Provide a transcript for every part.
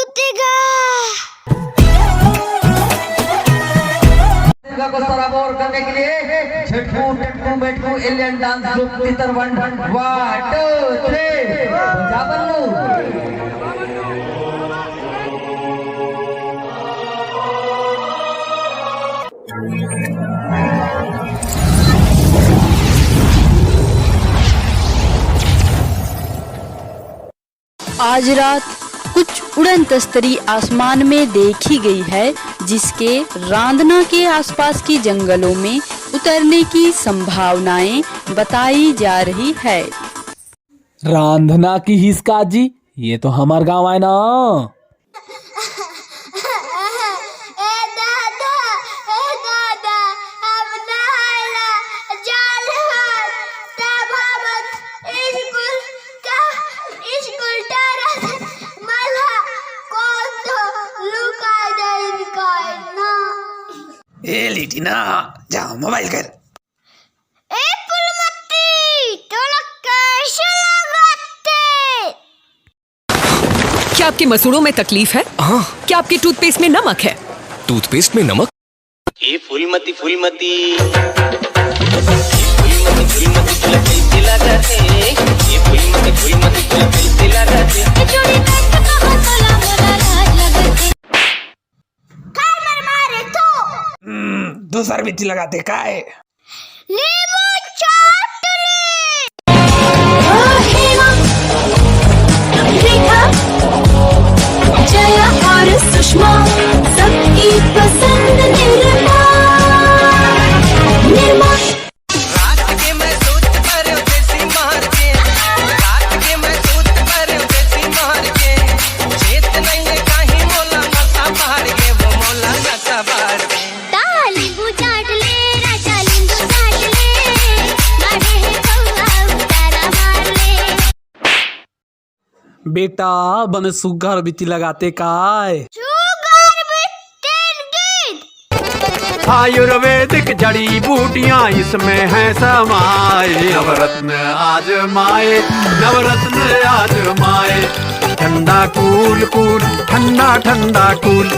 टूटेगा। को सराबोर करने के लिए झटकू टटकू बैठकू एलियन डांस ग्रुप तितर 1 2 3 जाबन्नू। आज रात कुछ उड़न तस्तरी आसमान में देखी गई है, जिसके रांधना के आसपास की जंगलों में उतरने की संभावनाएं बताई जा रही है। रांधना की हिसका जी, ये तो हमार गांव है ना। ए लिटिना जा मोबाइल कर। ए पुलमत्ती तोला कैसे लगाते? क्या आपके मसूड़ों में तकलीफ है? हाँ। क्या आपके टूथपेस्ट में नमक है? टूथपेस्ट में नमक? ये फूलमती फूलमती दूसर बिच्ची लगाते का है? नींबू चाटनी। जया और सुषमा सबकी पसंद निर्मा। रात के मैं सोच पर देसी मार के, रात के मैं सोच पर देसी मार के, चेत नहीं है काहे मोला नशा बाहर के, वो मोला नशा बाहर के। नींबू चाट ले राजा, नींबू चाट ले, मारे है कौआ उतारा मार ले। बेटा बन सुगर बिच्ची लगाते काय? Sugar biscuit. आयुर्वेदिक जड़ी बूटियां इसमें हैं समाये। नवरत्न आजमाए, नवरत्न आजमाए। ठंडा कूल कूल, ठंडा ठंडा कूल।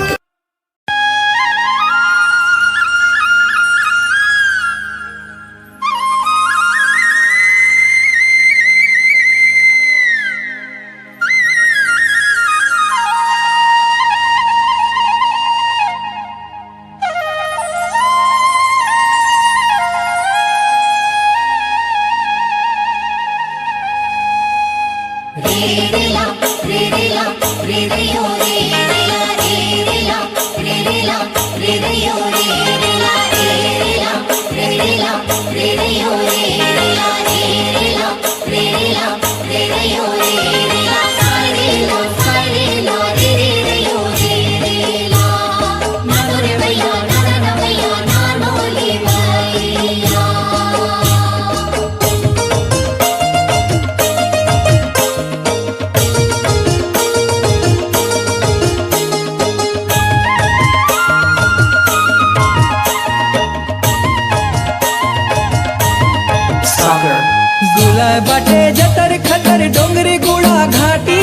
गुलाय बाटे जटर खतर डोंगरे गुड़ा घाटी,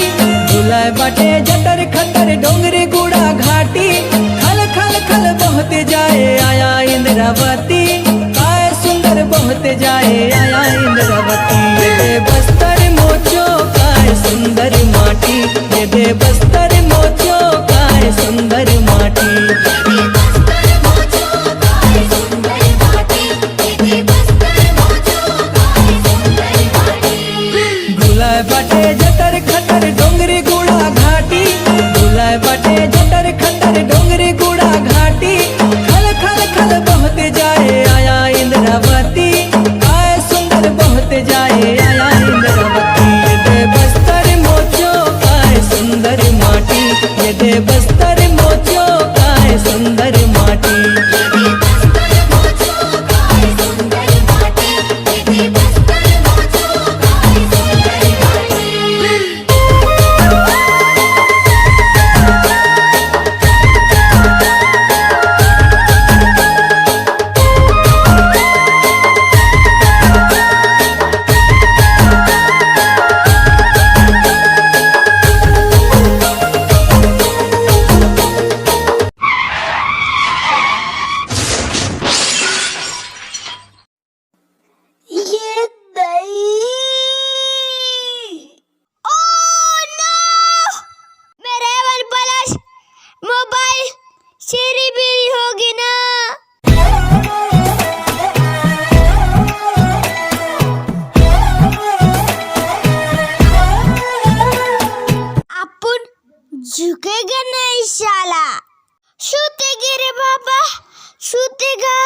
गुलाय बाटे जटर खतर डोंगरे गुड़ा घाटी। खल खल खल बहते जाए आया इंद्रावती, काय सुंदर बहते जाए आया इंद्रावती। ये दे बस्तर मोचो काय सुंदर माटी, ये दे बस्तर मोचो काय सुंदर माटी। गुलाय बाटे जटर खतर डोंगरे गुड़ा घाटी, गुलाय बाटे जटर खतर डोंगरे गुड़ा घाटी। खल खल खल बहते जाए आया इंद्रावती, काय सुंदर बहते जाए आया इंद्रावती। ये दे बस्तर मोचो काय सुंदर माटी, ये दे बस्तर मोचो काय सुंदर माटी। सूतेगा नहीं साला, सूतेगी रे बाबा, सूतेगा।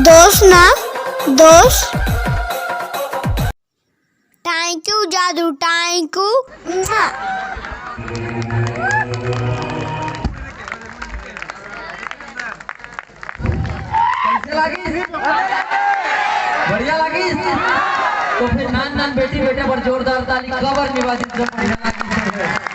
दोस्त ना दोस्त। थैंक यू जादू, थैंक यू। बढ़िया लगी तो फिर नान नान बेटी बेटे पर जोरदार ताली कबर निवासी